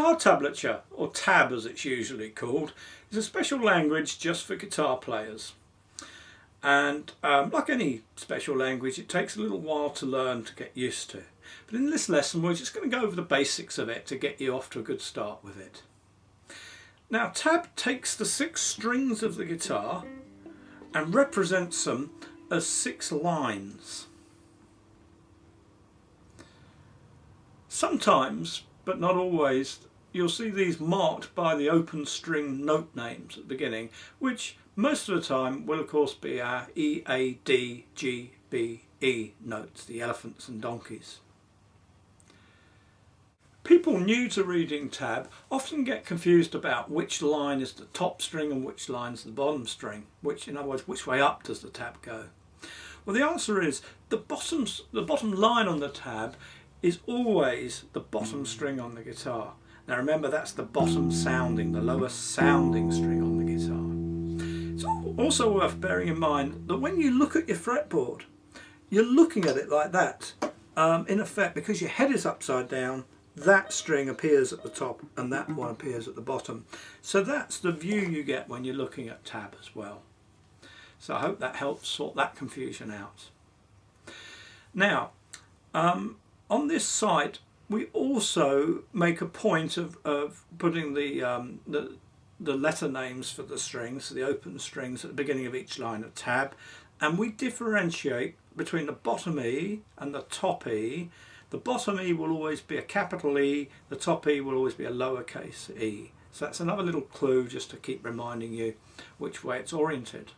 Guitar tablature, or tab as it's usually called, is a special language just for guitar players. And like any special language, it takes a little while to learn to get used to. But in this lesson we're just going to go over the basics of it to get you off to a good start with it. Now, tab takes the 6 strings of the guitar and represents them as 6 lines. Sometimes, but not always, you'll see these marked by the open string note names at the beginning, which most of the time will of course be our EADGBE notes, the elephants and donkeys. People new to reading tab often get confused about which line is the top string and which line is the bottom string, in other words, which way up does the tab go? Well, the answer is the bottom line on the tab is always the bottom string on the guitar. Now remember, that's the bottom sounding, the lowest sounding string on the guitar. It's also worth bearing in mind that when you look at your fretboard, you're looking at it like that. In effect, because your head is upside down, that string appears at the top and that one appears at the bottom. So that's the view you get when you're looking at tab as well. So I hope that helps sort that confusion out. Now, on this site we also make a point of putting the letter names for the strings, the open strings, at the beginning of each line of tab, and we differentiate between the bottom E and the top E. The bottom E will always be a capital E, the top E will always be a lowercase e. So that's another little clue just to keep reminding you which way it's oriented.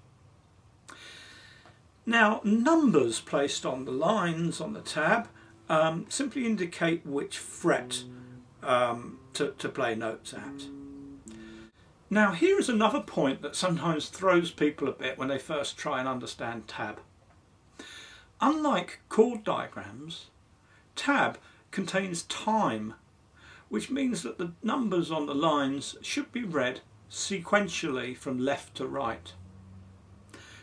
Now, numbers placed on the lines on the tab simply indicate which fret to play notes at. Now, here is another point that sometimes throws people a bit when they first try and understand tab. Unlike chord diagrams, tab contains time, which means that the numbers on the lines should be read sequentially from left to right.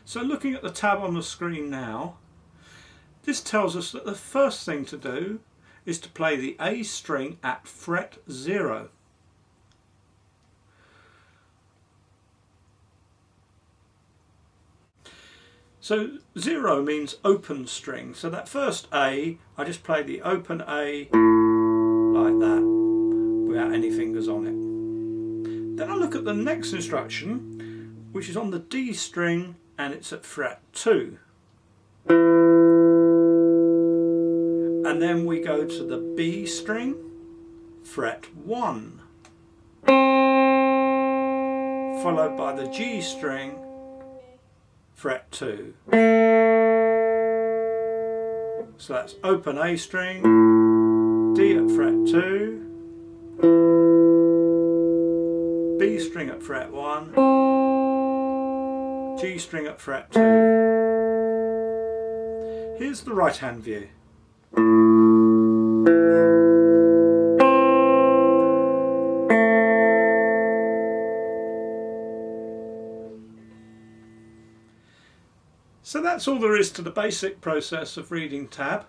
So looking at the tab on the screen now, this tells us that the first thing to do is to play the A string at fret 0. So 0 means open string, so that first A, I just play the open A like that, without any fingers on it. Then I look at the next instruction, which is on the D string, and it's at fret 2. And then we go to the B string, fret 1, followed by the G string, fret 2. So that's open A string, D at fret 2, B string at fret 1, G string at fret 2. Here's the right hand view. So that's all there is to the basic process of reading tab.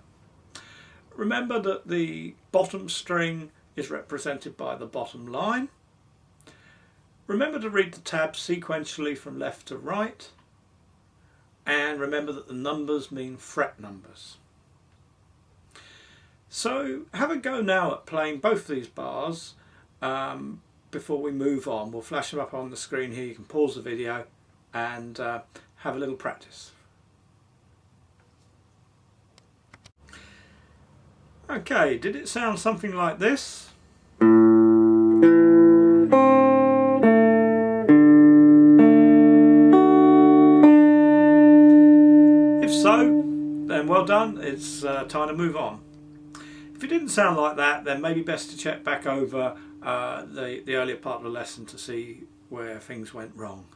Remember that the bottom string is represented by the bottom line. Remember to read the tab sequentially from left to right. And remember that the numbers mean fret numbers. So have a go now at playing both these bars before we move on. We'll flash them up on the screen here. You can pause the video and have a little practice. Okay, did it sound something like this? If so, then well done, it's time to move on. If it didn't sound like that, then maybe best to check back over the earlier part of the lesson to see where things went wrong.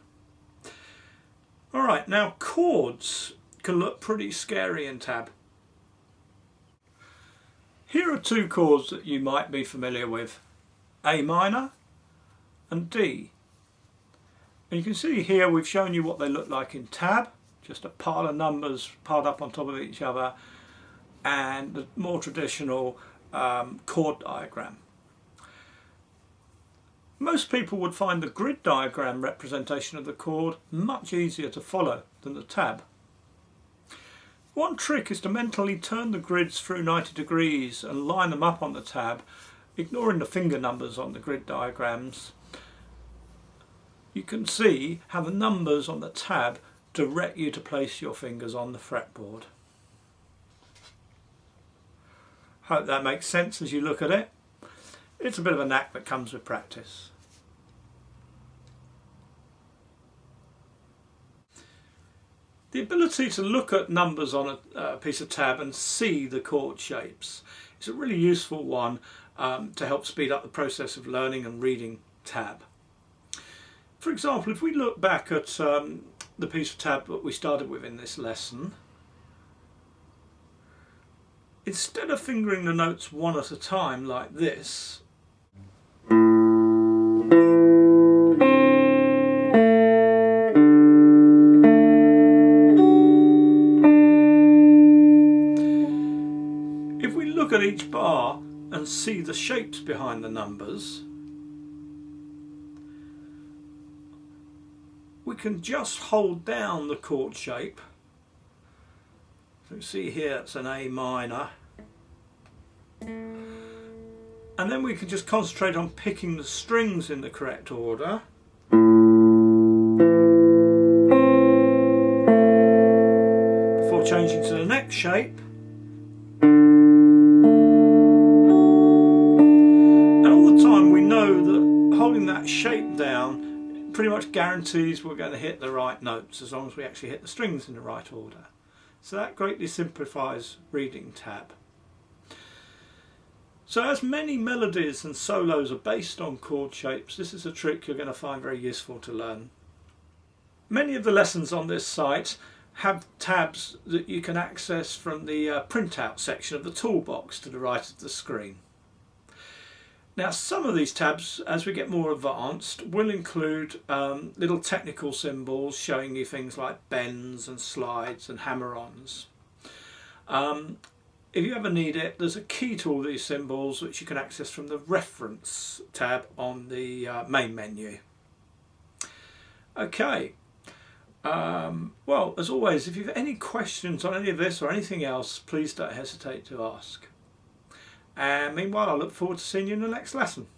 Alright, now chords can look pretty scary in tab. Here are 2 chords that you might be familiar with, A minor and D. And you can see here we've shown you what they look like in tab, just a pile of numbers piled up on top of each other, and the more traditional chord diagram. Most people would find the grid diagram representation of the chord much easier to follow than the tab. One trick is to mentally turn the grids through 90 degrees and line them up on the tab, ignoring the finger numbers on the grid diagrams. You can see how the numbers on the tab direct you to place your fingers on the fretboard. Hope that makes sense as you look at it. It's a bit of a knack that comes with practice. The ability to look at numbers on a piece of tab and see the chord shapes is a really useful one to help speed up the process of learning and reading tab. For example, if we look back at the piece of tab that we started with in this lesson, instead of fingering the notes one at a time like this, if we look at each bar and see the shapes behind the numbers, we can just hold down the chord shape. So you see here it's an A minor, and then we can just concentrate on picking the strings in the correct order. Before changing to the next shape. And all the time we know that holding that shape down pretty much guarantees we're going to hit the right notes as long as we actually hit the strings in the right order. So that greatly simplifies reading tab. So as many melodies and solos are based on chord shapes, this is a trick you're going to find very useful to learn. Many of the lessons on this site have tabs that you can access from the printout section of the toolbox to the right of the screen. Now some of these tabs, as we get more advanced, will include little technical symbols showing you things like bends and slides and hammer-ons. If you ever need it, there's a key to all these symbols which you can access from the Reference tab on the main menu. Okay, well, as always, if you've any questions on any of this or anything else, please don't hesitate to ask. And meanwhile, I look forward to seeing you in the next lesson.